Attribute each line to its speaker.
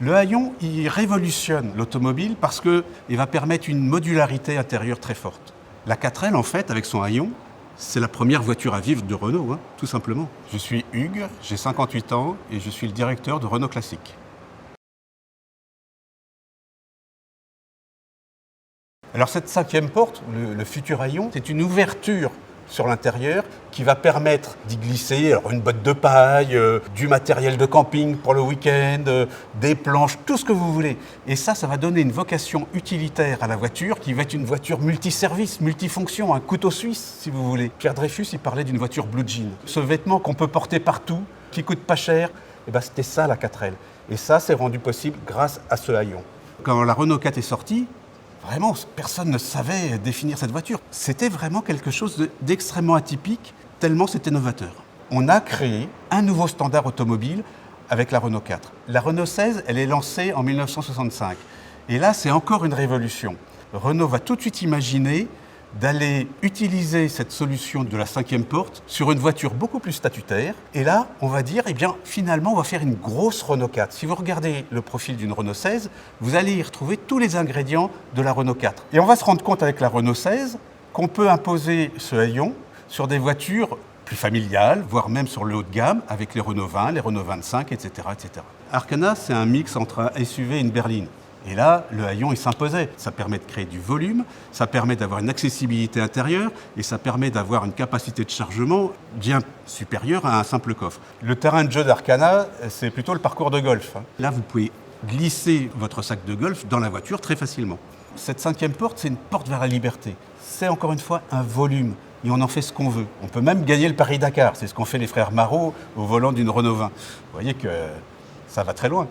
Speaker 1: Le haillon, il révolutionne l'automobile parce qu'il va permettre une modularité intérieure très forte. La 4L, en fait, avec son haillon, c'est la première voiture à vivre de Renault, tout simplement. Je suis Hugues, j'ai 58 ans et je suis le directeur de Renault Classique. Alors cette 5e porte, le futur haillon, c'est une ouverture sur l'intérieur qui va permettre d'y glisser une botte de paille, du matériel de camping pour le week-end, des planches, tout ce que vous voulez. Et ça va donner une vocation utilitaire à la voiture qui va être une voiture multiservice, multifonction, un couteau suisse si vous voulez. Pierre Dreyfus, il parlait d'une voiture blue jean. Ce vêtement qu'on peut porter partout, qui coûte pas cher, c'était ça la 4L. Et ça, c'est rendu possible grâce à ce haillon. Quand la Renault 4 est sortie, vraiment, personne ne savait définir cette voiture. C'était vraiment quelque chose d'extrêmement atypique, tellement c'était novateur. On a créé un nouveau standard automobile avec la Renault 4. La Renault 16, elle est lancée en 1965. Et là, c'est encore une révolution. Renault va tout de suite imaginer d'aller utiliser cette solution de la 5e porte sur une voiture beaucoup plus statutaire. Et là, on va dire, finalement, on va faire une grosse Renault 4. Si vous regardez le profil d'une Renault 16, vous allez y retrouver tous les ingrédients de la Renault 4. Et on va se rendre compte avec la Renault 16 qu'on peut imposer ce haillon sur des voitures plus familiales, voire même sur le haut de gamme, avec les Renault 20, les Renault 25, etc. etc. Arkana, c'est un mix entre un SUV et une berline. Et là, le haillon, il s'imposait. Ça permet de créer du volume, ça permet d'avoir une accessibilité intérieure et ça permet d'avoir une capacité de chargement bien supérieure à un simple coffre. Le terrain de jeu d'Arkana, c'est plutôt le parcours de golf. Là, vous pouvez glisser votre sac de golf dans la voiture très facilement. Cette 5e porte, c'est une porte vers la liberté. C'est encore une fois un volume et on en fait ce qu'on veut. On peut même gagner le Paris-Dakar. C'est ce qu'ont fait les frères Marot au volant d'une Renault 20. Vous voyez que ça va très loin.